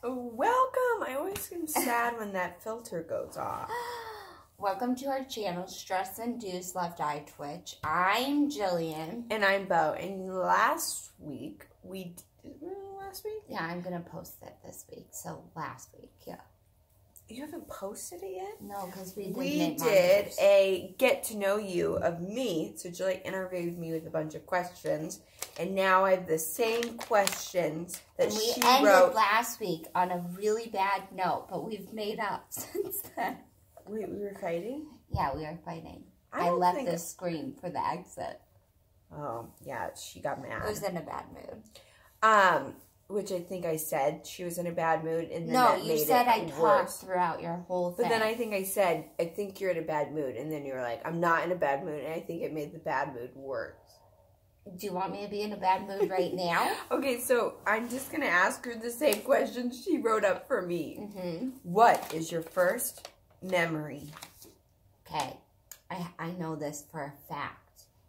Welcome! I always get sad when that filter goes off. Welcome to our channel, Stress Induced Left Eye Twitch. I'm Jillian. And I'm Bo. And last week, last week? Yeah, I'm going to post it this week. So last week, yeah. You haven't posted it yet? No, because we did a get to know you of me. So Jillian interviewed me with a bunch of questions. And now I have the same questions that she wrote. We ended last week on a really bad note, but we've made up since then. Wait, we were fighting? Yeah, we were fighting. I left the screen for the exit. Oh, yeah, she got mad. I was in a bad mood. Which I think I said she was in a bad mood, and then no, you said I talked throughout your whole thing. But then I think I said, I think you're in a bad mood, and then you were like, I'm not in a bad mood, and I think it made the bad mood worse. Do you want me to be in a bad mood right now? Okay, so I'm just going to ask her the same question she wrote up for me. Mm-hmm. What is your first memory? Okay, I know this for a fact.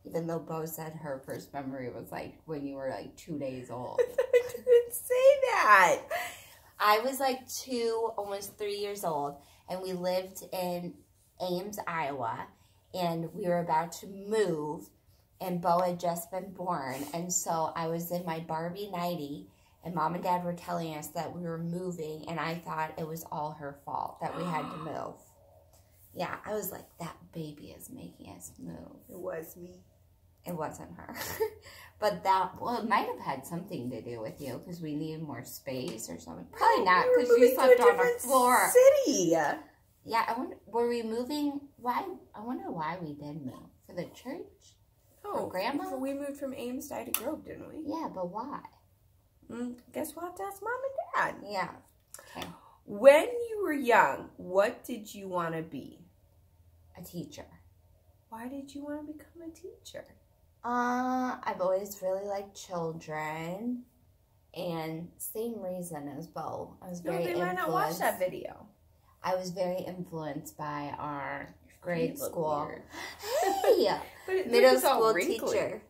Even though Bo said her first memory was like when you were like 2 days old. I didn't say that. I was like 2, almost 3 years old, and we lived in Ames, Iowa, and we were about to move, and Bo had just been born, and so I was in my Barbie nightie, and Mom and Dad were telling us that we were moving, and I thought it was all her fault that we had to move. Yeah, I was like, that baby is making us move. It was me. It wasn't her. But it might have had something to do with you because we needed more space or something. Probably not because you slept on our floor. City. Yeah, I wonder, were we moving? Why? I wonder why we did move. For the church? Oh, for Grandma? We moved from Ames to Ida Grove, didn't we? Yeah, but why? Guess we'll have to ask Mom and Dad. Yeah. Okay. When you were young, what did you want to be? A teacher. Why did you want to become a teacher? I've always really liked children, and same reason as Bo. I was very influenced. Why not watch that video? I was very influenced by our grade school. Hey, middle school teacher.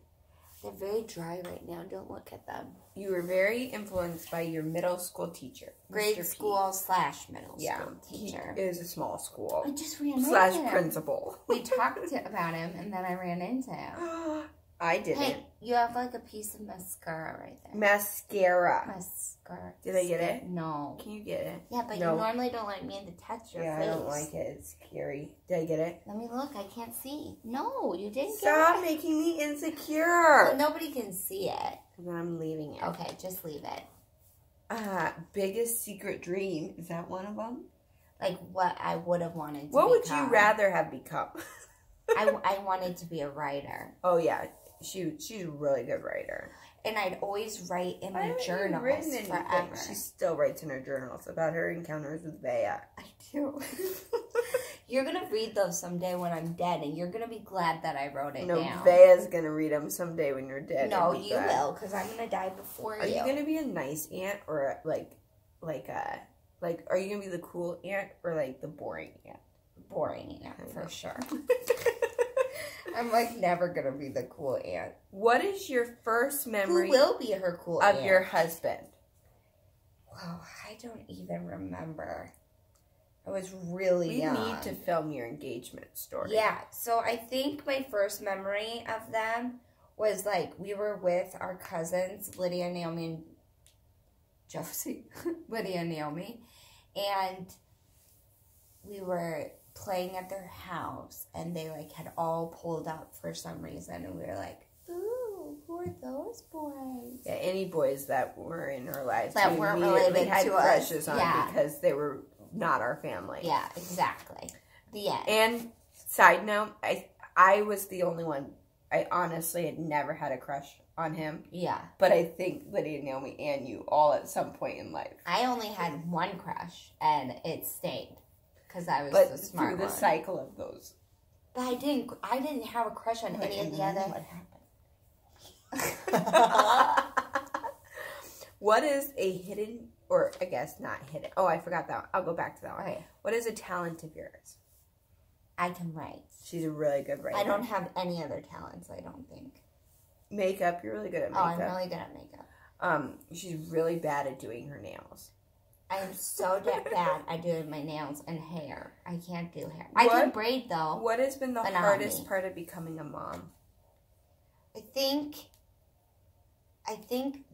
They're very dry right now. Don't look at them. You were very influenced by your middle school teacher. Grade school / middle school teacher. It is a small school. I just ran into him. / principal. We talked about him, and then I ran into him. I didn't. Hey, you have like a piece of mascara right there. Mascara. Mascara. Did I get it? No. Can you get it? Yeah, but you normally don't like me to touch your face. Yeah, I don't like it. It's scary. Did I get it? Let me look. I can't see. No, you didn't Stop get it. making me insecure. Well, nobody can see it. Then I'm leaving it. Okay, just leave it. Biggest secret dream. Is that one of them? Like what I would have wanted to What become. would you rather have become? I wanted to be a writer. Oh, yeah. She's a really good writer. And I'd always write in my journals forever. She still writes in her journals about her encounters with Bea. I do. You're going to read those someday when I'm dead, and you're going to be glad that I wrote it down. No, Bea's going to read them someday when you're dead. No, you will, because I'm going to die before you. Are you going to be a nice aunt, or are you going to be the cool aunt, or like the boring aunt? Boring aunt, for sure. I'm like never gonna be the cool aunt. What is your first memory? Who will be her cool aunt? Of your husband? Wow, I don't even remember. I was really young. We need to film your engagement story. Yeah, so I think my first memory of them was like we were with our cousins, Lydia, Naomi, and Josie. Lydia and Naomi. And we were playing at their house, and they like had all pulled up for some reason, and we were like, ooh, who are those boys? Yeah, any boys that were in our lives that weren't related had to crushes us. on because they were not our family. Yeah, exactly. The end. And side note, I was the only one. I honestly had never had a crush on him. Yeah. But I think Lydia, Naomi, and you all at some point in life. I only had one crush, and it stayed. Because I was the smart one. Through the cycle of those. But I didn't have a crush on any of the other. What happened? What is a hidden, or I guess not hidden. Oh, I forgot that one. I'll go back to that one. Okay. What is a talent of yours? I can write. She's a really good writer. I don't have any other talents, I don't think. Makeup, you're really good at makeup. Oh, I'm really good at makeup. She's really bad at doing her nails. I'm so bad at doing my nails and hair. I can't do hair. I can braid, though. What has been the hardest part of becoming a mom? I think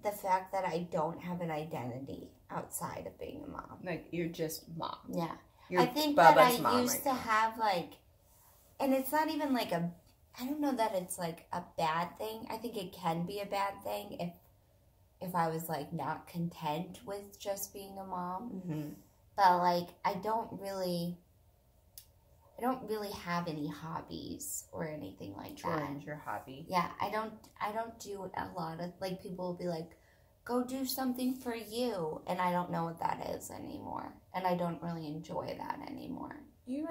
the fact that I don't have an identity outside of being a mom. Like, you're just mom. Yeah. You're I think Bubba's that mom I used to have, like, and it's not even like I don't know that it's like a bad thing. I think it can be a bad thing if I was, like, not content with just being a mom. Mm-hmm. But, like, I don't really have any hobbies or anything like that. Jordan's your hobby. Yeah, I don't do a lot of, like, people will be like, go do something for you, and I don't know what that is anymore, and I don't really enjoy that anymore. You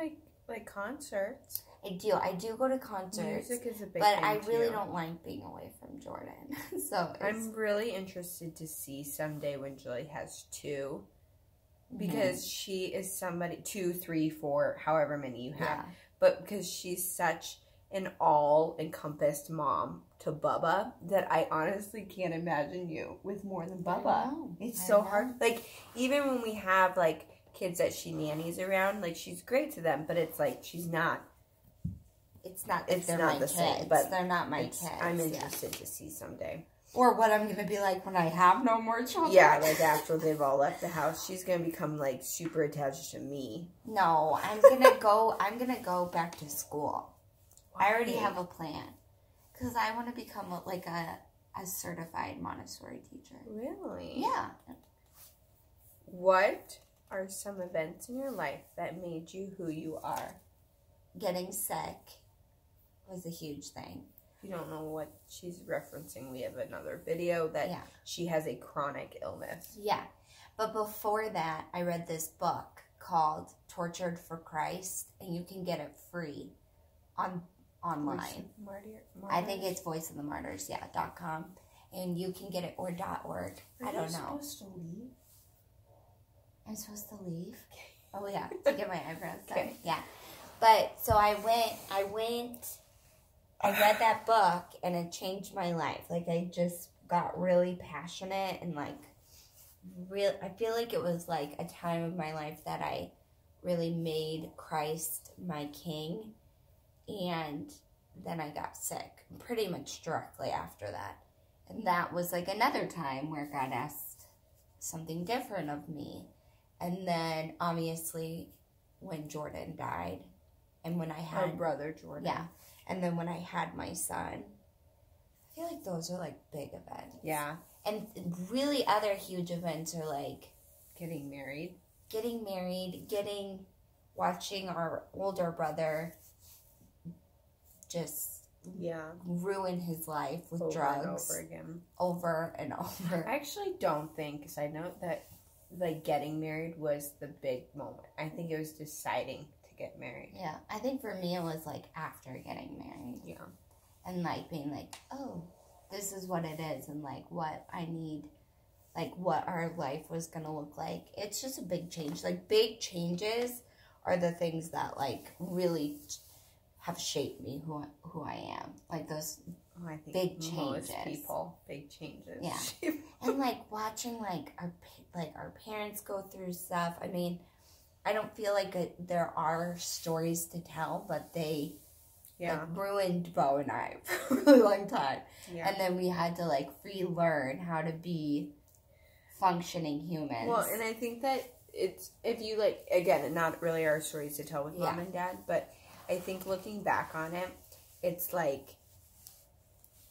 like concerts? I do go to concerts. Music is a big but thing I really too. Don't like being away from Jordan. So I'm really interested to see someday when Julie has 2. Because she is somebody, 2, 3, 4, however many you have. Yeah. But because she's such an all-encompassed mom to Bubba that I honestly can't imagine you with more than Bubba. It's so hard. Like, even when we have, like, kids that she nannies around, like, she's great to them, but it's like she's not. It's not the kids. same, but they're not my kids. I'm interested to see someday. Or what I'm going to be like when I have no more children. Yeah, like after they've all left the house, she's going to become like super attached to me. No, I'm going to go back to school. Why? I already have a plan. Because I want to become a certified Montessori teacher. Really? Yeah. What are some events in your life that made you who you are? Getting sick was a huge thing. If you don't know what she's referencing, we have another video that she has a chronic illness. Yeah. But before that, I read this book called Tortured for Christ, and you can get it free online. I think it's voiceofthemartyrs.com, and you can get it or .org. I don't know. Are you supposed to leave? I'm supposed to leave? Oh, yeah, to get my eyebrows done. Okay. Yeah. But, so I read that book, and it changed my life. Like, I just got really passionate, and, like, I feel like it was, like, a time of my life that I really made Christ my king, and then I got sick, pretty much directly after that. And that was, like, another time where God asked something different of me. And then, obviously, when Jordan died, and when I had... Her brother, Jordan. Yeah. And then when I had my son, I feel like those are, like, big events. Yeah. And really other huge events are, like... Getting married, watching our older brother just ruin his life with drugs. Over and over. I actually don't think, because I know that, like, getting married was the big moment. I think it was deciding to get married. Yeah. I think for me it was, like, after getting married. Yeah. And, like, being like, oh, this is what it is, and, like, what I need, like, what our life was going to look like. It's just a big change. Like, big changes are the things that, like, really have shaped me who I am. Like, those I think big changes. Big changes. Yeah. And, like, watching, like, our parents go through stuff. I mean, I don't feel like there are stories to tell, but they... like, ruined Bo and I for a really long time. Yeah. And then we had to, like, relearn how to be functioning humans. Well, and I think that it's, if you, like, again, not really our stories to tell with mom and dad, but I think looking back on it, it's like,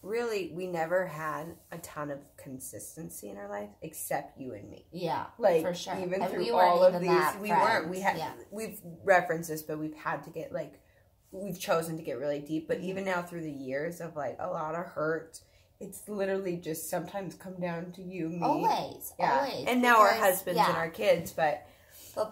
really, we never had a ton of consistency in our life except you and me. Yeah, like, for sure. Even and through all of these, we weren't. We've referenced this, but we've had to get, like, we've chosen to get really deep, but even now through the years of, like, a lot of hurt, it's literally just sometimes come down to you, me. Always. And now our husbands and our kids, but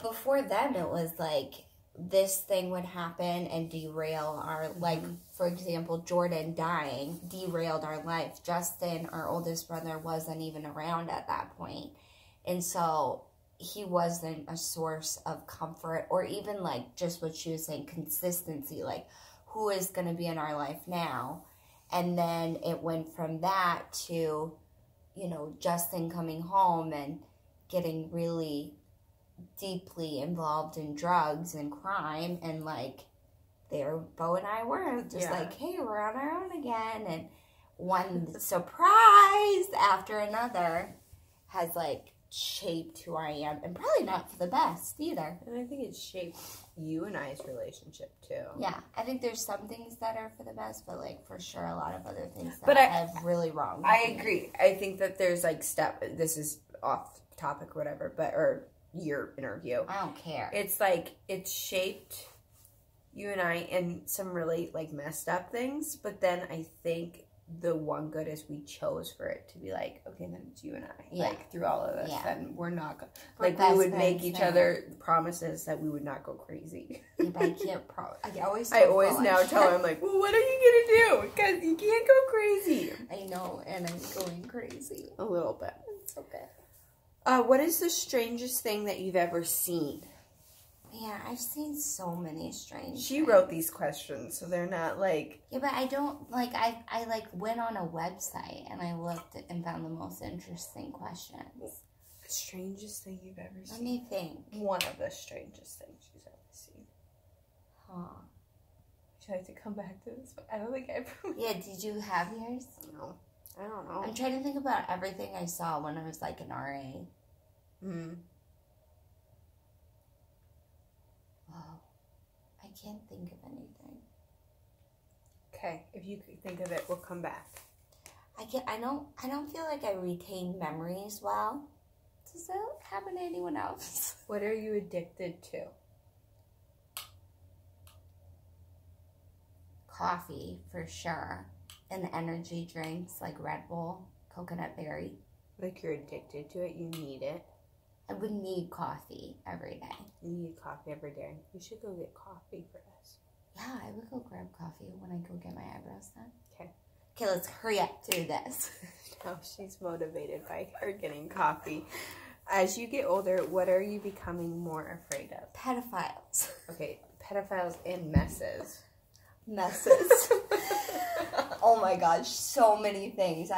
before then it was, like, this thing would happen and derail our, like, for example, Jordan dying derailed our life. Justin, our oldest brother, wasn't even around at that point. And so... he wasn't a source of comfort or even, like, just what she was saying, consistency, like, who is going to be in our life now? And then it went from that to, you know, Justin coming home and getting really deeply involved in drugs and crime, and like Bo and I were just like, hey, we're on our own again, and one surprise after another has like shaped who I am, and probably not for the best either. And I think it shaped you and I's relationship too. Yeah, I think there's some things that are for the best, but like for sure a lot of other things that have really wrong. I agree. I think that there's like this is off topic or whatever, or your interview. I don't care. It's like it's shaped you and I in some really like messed up things, but then I think the one good is we chose for it to be like, okay, then it's you and I. Yeah. Like through all of this, then we're not like we would make each other promises that we would not go crazy. Yeah, but I can't I always now tell him like, well, what are you gonna do? Because you can't go crazy. I know, and I'm going crazy a little bit. It's okay. What is the strangest thing that you've ever seen? Yeah, I've seen so many strange She wrote these questions, so they're not like... Yeah, but I don't, like, I like, went on a website, and I looked and found the most interesting questions. The strangest thing you've ever seen? Let me think. One of the strangest things you've ever seen. Huh. Would you like to come back to this? I don't think I ever... Yeah, did you have yours? No. I don't know. I'm trying to think about everything I saw when I was, like, an RA. Wow. I can't think of anything. Okay, if you could think of it, we'll come back. I don't feel like I retain memories well. Does that happen to anyone else? What are you addicted to? Coffee, for sure. And energy drinks like Red Bull, coconut berry. Like you're addicted to it, you need it. I would need coffee every day. You need coffee every day. You should go get coffee for us. Yeah, I would go grab coffee when I go get my eyebrows done. Okay. Okay, let's hurry up through this. Now she's motivated by her getting coffee. As you get older, what are you becoming more afraid of? Pedophiles. Okay, pedophiles and messes. Messes. Oh my gosh, so many things.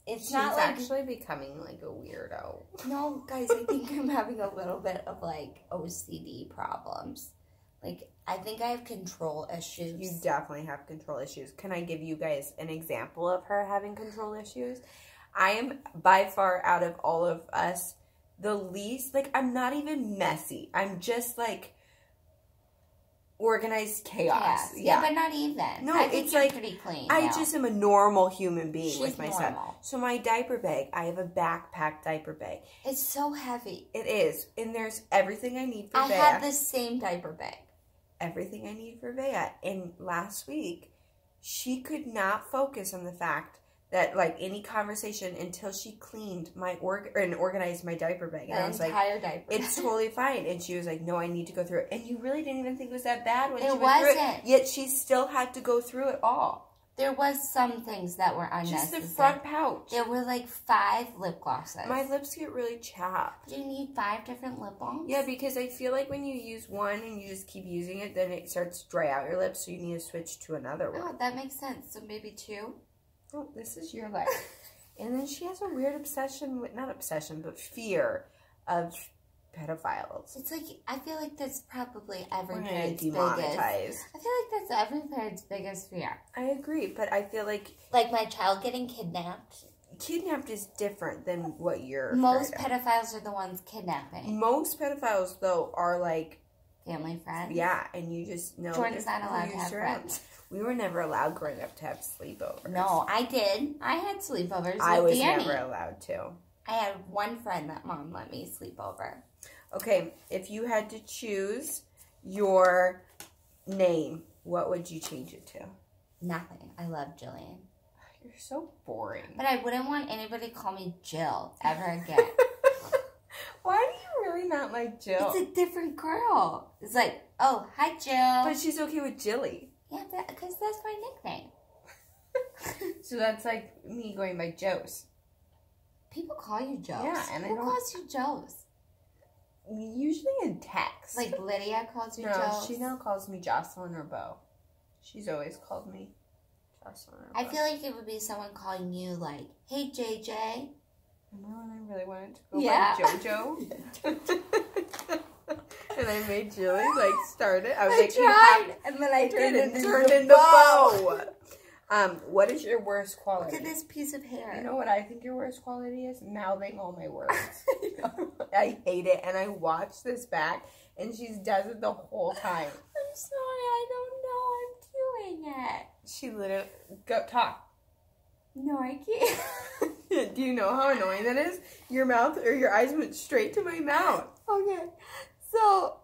She's not like... actually becoming like a weirdo. No, guys, I think I'm having a little bit of like OCD problems. Like, I think I have control issues. You definitely have control issues. Can I give you guys an example of her having control issues? I am by far out of all of us the least, like, I'm not even messy. I'm just like organized chaos. Yeah, but not even. No, I think it's you're like pretty clean. I just am a normal human being with my son. Normal. So my diaper bag, I have a backpack diaper bag. It's so heavy. It is, and there's everything I need for Bea. I have the same diaper bag. Everything I need for Bea. And last week, she could not focus on the fact that, like, any conversation until she cleaned my and organized my diaper bag. And I was like, it's totally fine. And she was like, no, I need to go through it. And you really didn't even think it was that bad when she went through it. Yet she still had to go through it all. There was some things that were unnecessary. Just the front pouch. There were like 5 lip glosses. My lips get really chapped. Do you need 5 different lip balms? Yeah, because I feel like when you use one and you just keep using it, then it starts to dry out your lips, so you need to switch to another one. Oh, that makes sense. So maybe 2? Oh, this is your life. And then she has a weird obsession with, not obsession, but fear of pedophiles. It's like, I feel like that's probably every parent's biggest. I feel like that's every parent's biggest fear. I agree, but I feel like... Like my child getting kidnapped. Kidnapped is different than what you're... Most pedophiles are the ones kidnapping. Most pedophiles, though, are like... family friends? Yeah, and you just know... Jordan's not allowed to have friends. We were never allowed growing up to have sleepovers. No, I did. I had sleepovers with I was Danny. never allowed to. I had one friend that Mom let me sleep over. Okay, if you had to choose your name, what would you change it to? Nothing. I love Jillian. You're so boring. But I wouldn't want anybody to call me Jill ever again. Why do you really not like Jill? It's a different girl. It's like, oh, hi, Jill. But she's okay with Jilly. Yeah, because that's my nickname. So that's like me going by Joes. People call you Joes. Yeah, and who calls you Joes? Usually in text. Like Lydia calls you Joes? No, she now calls me Jocelyn or Bo. She's always called me Jocelyn or Bo. I feel like it would be someone calling you like, hey, JJ. Remember when I really wanted to go by JoJo? I made Julie like start it. I was like, tried, and then I turned into bow. What is your worst quality? Look at this piece of hair. You know what I think your worst quality is? Mouthing all my words. I hate it, and I watch this back, and she does it the whole time. I'm sorry, I don't know I'm doing it. She literally go talk. No, I can't. Do you know how annoying that is? Your mouth or your eyes went straight to my mouth. Okay, so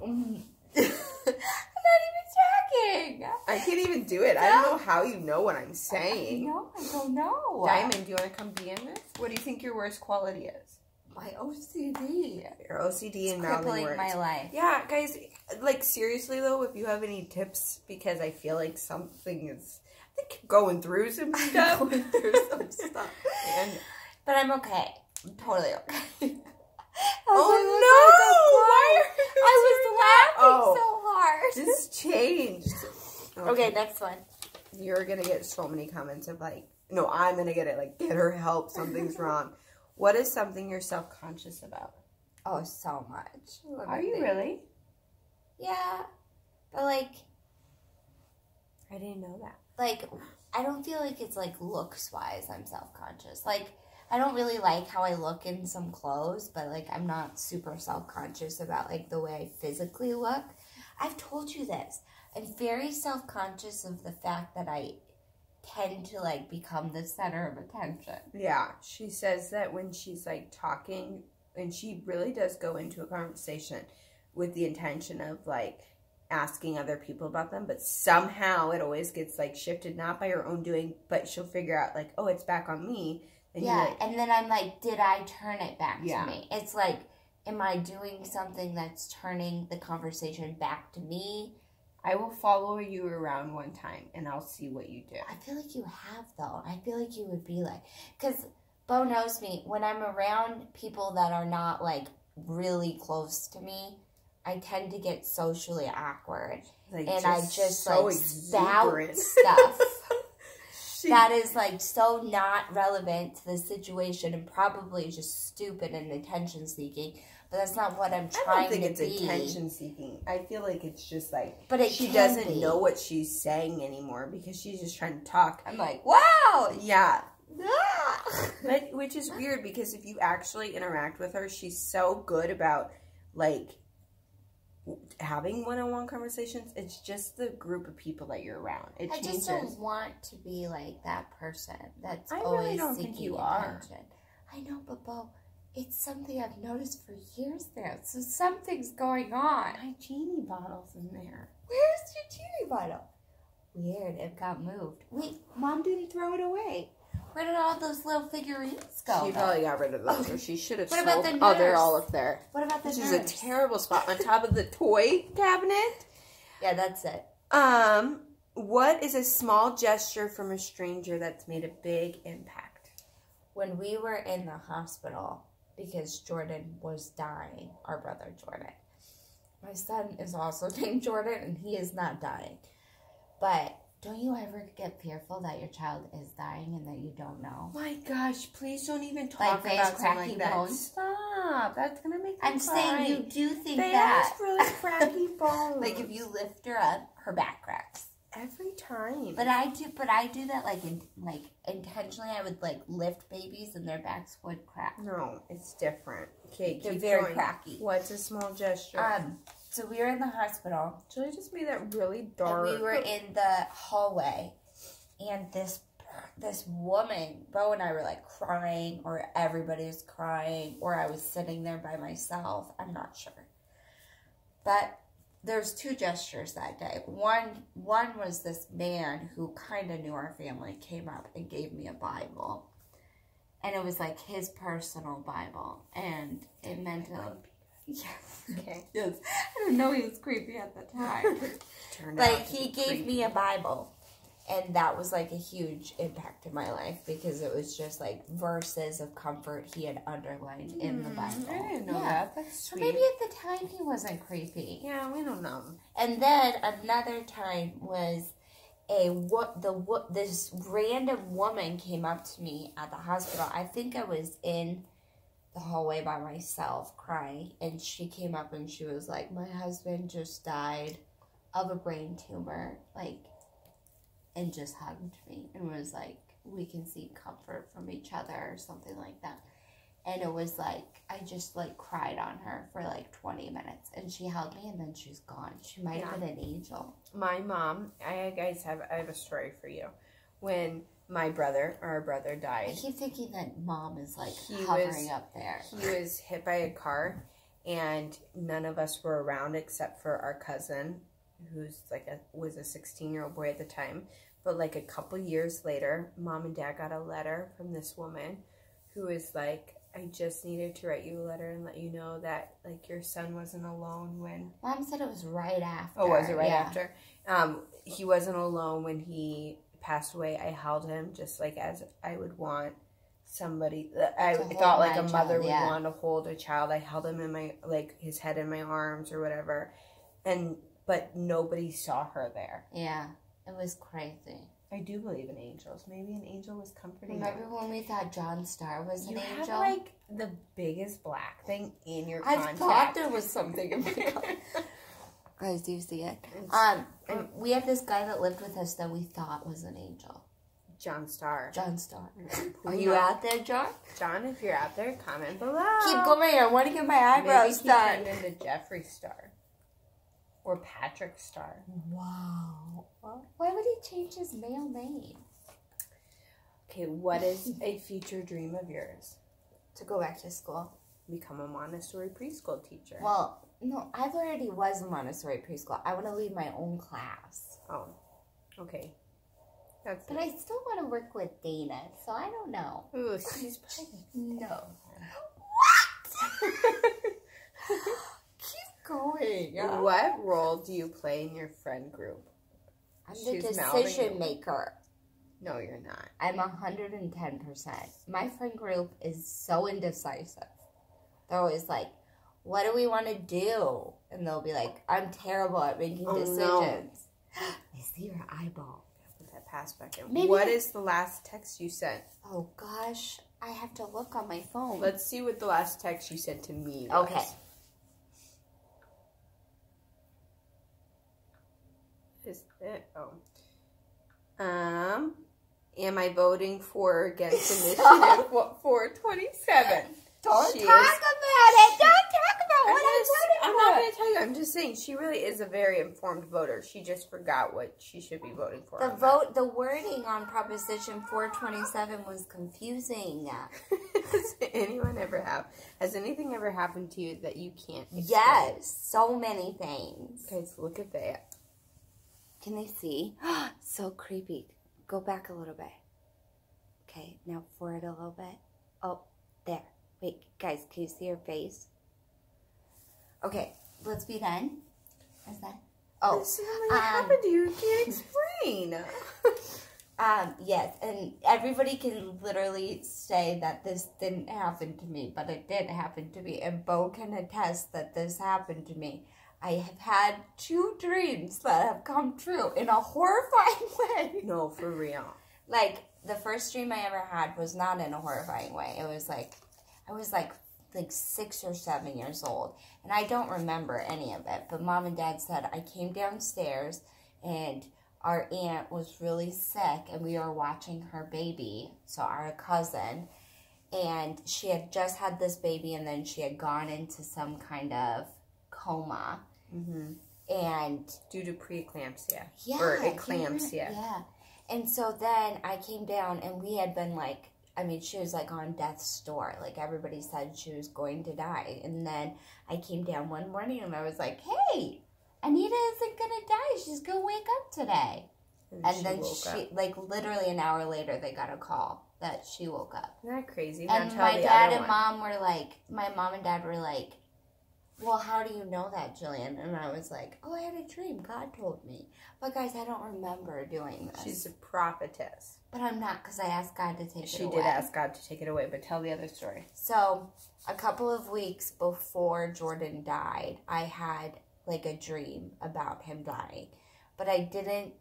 I'm not even talking. I can't even do it. No. I don't know how you know what I'm saying. No, I don't know. Diamond, do you want to come be in this? What do you think your worst quality is? My OCD. Your OCD and mouthing crippling words. My life. Yeah, guys, like seriously though, if you have any tips, because I feel like something is, I think going through some stuff. And, but I'm okay. I'm totally okay. Oh no! Why I was laughing so hard. This changed. Okay, next one. You're gonna get so many comments of like, no, I'm gonna get it. Like, get her help. Something's wrong. What is something you're self-conscious about? Oh, so much. Are you really? Yeah, but like, I didn't know that. Like, I don't feel like it's like looks-wise I'm self-conscious. Like, I don't really like how I look in some clothes, but like I'm not super self-conscious about like the way I physically look. I've told you this. I'm very self-conscious of the fact that I tend to like become the center of attention. Yeah, she says that when she's like talking, and she really does go into a conversation with the intention of like asking other people about them, but somehow it always gets like shifted, not by her own doing, but she'll figure out like, oh, it's back on me. And yeah, like, and then I'm like, did I turn it back to me? It's like, am I doing something that's turning the conversation back to me? I will follow you around one time, and I'll see what you do. I feel like you have, though. I feel like you would be like, because Bo knows me. When I'm around people that are not, like, really close to me, I tend to get socially awkward. Like, and I just, so like, spout stuff that is, like, so not relevant to the situation and probably just stupid and attention-seeking. But that's not what I'm trying to be. I don't think it's attention-seeking. I feel like it's just, like, but she doesn't know what she's saying anymore because she's just trying to talk. I'm like, wow! Yeah. But, which is weird because if you actually interact with her, she's so good about, like, having one-on-one conversations. It's just the group of people that you're around. It changes. I just don't want to be like that person that's I always really don't seeking think you attention. Are. I know, but Bo, it's something I've noticed for years now. So something's going on. My genie bottle's in there. Where's your genie bottle? Weird, it got moved. Wait, Mom didn't throw it away. Where did all those little figurines go? She probably got rid of those, or she should have sold. About the nurse? Oh, they're all up there. What about the nurse? Which is a terrible spot on top of the toy cabinet. Yeah, that's it. What is a small gesture from a stranger that's made a big impact? When we were in the hospital, because Jordan was dying, our brother Jordan. My son is also named Jordan, and he is not dying. But don't you ever get fearful that your child is dying and that you don't know? My gosh, please don't even talk like about something like that. Bones? Stop. That's going to make me I'm cry. saying you do think they that. have really cracky bones. Like if you lift her up, her back cracks. Every time. But I do that like intentionally. I would like lift babies and their backs would crack. No, it's different. Okay, they're very cracky. What's a small gesture? So we were in the hospital. Julie just made that really dark. And we were in the hallway, and this woman, Bo and I were like crying, or everybody was crying, or I was sitting there by myself. I'm not sure. But there's two gestures that day. One was this man who kind of knew our family came up and gave me a Bible. And it was like his personal Bible. And it meant yes. Okay. Yes. I didn't know he was creepy at the time. But he gave me a Bible. And that was like a huge impact in my life because it was just like verses of comfort he had underlined in the Bible. I didn't know that. That's sweet. So maybe at the time he wasn't creepy. Yeah, we don't know. And then another time was this random woman came up to me at the hospital. I think I was in the hallway by myself crying, and she came up and she was like, my husband just died of a brain tumor, like, and just hugged me and was like, we can seek comfort from each other or something like that. And it was like, I just like cried on her for like 20 minutes, and she held me, and then she's gone. She might have been an angel. My mom, I have a story for you. When our brother died. I keep thinking that mom is like hovering up there. He was hit by a car, and none of us were around except for our cousin, who's was a 16-year-old boy at the time. But like a couple years later, Mom and Dad got a letter from this woman who was like, I just needed to write you a letter and let you know that like your son wasn't alone when... Mom said it was right after. Oh, was it right after? He wasn't alone when he passed away. I held him just like as I would want somebody. I thought like a mother would want to hold a child. I held him in my, like his head in my arms or whatever. But nobody saw her there. Yeah, it was crazy. I do believe in angels. Maybe an angel was comforting. Remember when we thought John Starr was an angel? You have like the biggest black thing in your contact. I thought there was something in my contact. Guys, do you see it? We had this guy that lived with us that we thought was an angel. John Starr. John Starr. Are you out there, John? John, if you're out there, comment below. Keep going. I want to get my eyebrows done. Maybe he turned into Jeffree Star. Or Patrick Star. Wow. Why would he change his male name? Okay, what is a future dream of yours? To go back to school. Become a Montessori preschool teacher. Well, no, I already was a Montessori preschool. I want to lead my own class. Oh, okay. But I still want to work with Dana, so I don't know. Ooh, she's pregnant. No. What? Keep going. What role do you play in your friend group? I'm the decision maker. No, you're not. I'm 110%. My friend group is so indecisive. They're always like, what do we want to do? And they'll be like, I'm terrible at making decisions. No. I see your eyeball. Put that pass back in. Maybe what is the last text you sent? Oh, gosh. I have to look on my phone. Let's see what the last text you sent to me was. Okay. Is it? Oh. Am I voting for or against initiative 427? Don't talk about it. Don't talk about what I'm voting for. I'm not going to tell you. I'm just saying she really is a very informed voter. She just forgot what she should be voting for. The wording on Proposition 427 was confusing. Has anyone ever has anything ever happened to you that you can't explain? Yes, so many things. Okay, so look at that. Can they see? So creepy. Go back a little bit. Okay, now forward a little bit. Oh, there. Wait, guys, can you see her face? Okay, let's be done. Is that? Oh, what happened to you? You can't explain. Yes, and everybody can literally say that this didn't happen to me, but it did happen to me, and Bo can attest that this happened to me. I have had 2 dreams that have come true in a horrifying way. No, for real. Like, the first dream I ever had was not in a horrifying way. It was like, I was like 6 or 7 years old, and I don't remember any of it, but Mom and Dad said I came downstairs, and our aunt was really sick, and we were watching her baby, so our cousin, and she had just had this baby, and then she had gone into some kind of coma. Mm-hmm. And due to preeclampsia. Yeah. Or eclampsia. Yeah. And so then I came down, and we had been like, I mean, she was like on death's door. Like, everybody said she was going to die. And then I came down one morning, and I was like, hey, Anita isn't going to die. She's going to wake up today. And then she, like, literally an hour later, they got a call that she woke up. Isn't that crazy? And my dad and mom were like, my mom and dad were like, well, how do you know that, Jillian? And I was like, oh, I had a dream. God told me. But, guys, I don't remember doing this. She's a prophetess. But I'm not, because I asked God to take it away. She did ask God to take it away, but tell the other story. So, a couple of weeks before Jordan died, I had, like, a dream about him dying. But I didn't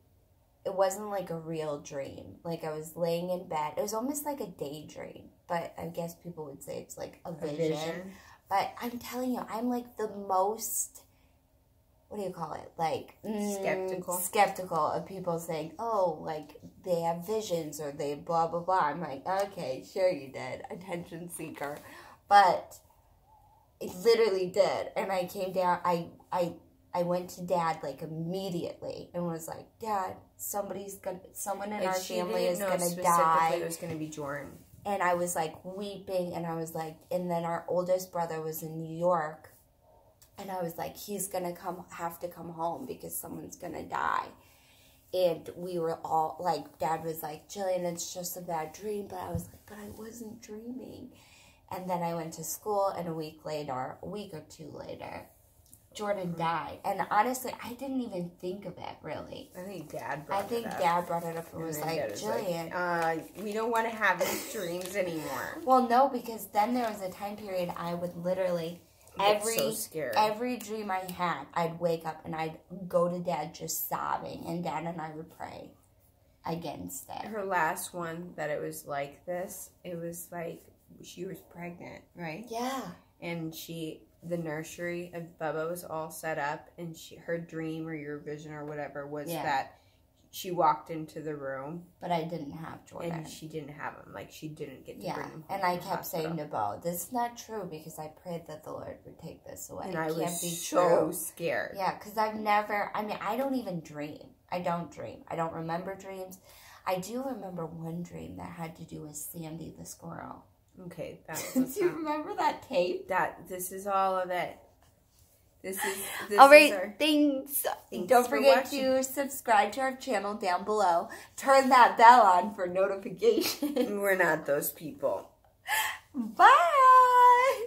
it wasn't like a real dream. Like I was laying in bed. It was almost like a daydream, but I guess people would say it's like a vision. But I'm telling you, I'm like the most, what do you call it? Like skeptical of people saying, oh, like they have visions or they blah blah blah. I'm like, okay, sure you did, attention seeker, but it literally did. And I came down. I went to Dad like immediately and was like, Dad, someone in our family is gonna die. It was gonna be Jordan. And I was like weeping, and I was like, and then our oldest brother was in New York, and I was like, he's gonna have to come home because someone's gonna die. And we were all like, Dad was like, Jillian, it's just a bad dream. But I was like, but I wasn't dreaming. And then I went to school, and a week or two later, Jordan died. And honestly, I didn't even think of it, really. I think Dad brought it up. Dad brought it up and was like, Jillian. We don't want to have these dreams anymore. Well, no, because then there was a time period I would literally, every dream I had, I'd wake up and I'd go to Dad just sobbing. And Dad and I would pray against it. Her last one that it was like this, it was like she was pregnant, right? Yeah. And the nursery of Bubba was all set up, and her dream or your vision or whatever was that she walked into the room. But I didn't have Jordan. And she didn't have him. Like, she didn't get to bring him home. And I kept saying to Bo, this is not true, because I prayed that the Lord would take this away. And I was so scared. Yeah, because I don't even dream. I don't dream. I don't remember dreams. I do remember one dream that had to do with Sandy the squirrel. Okay. Do you remember that tape? This is all of it. This all right, is our... Thanks. Don't forget to subscribe to our channel down below. Turn that bell on for notifications. We're not those people. Bye.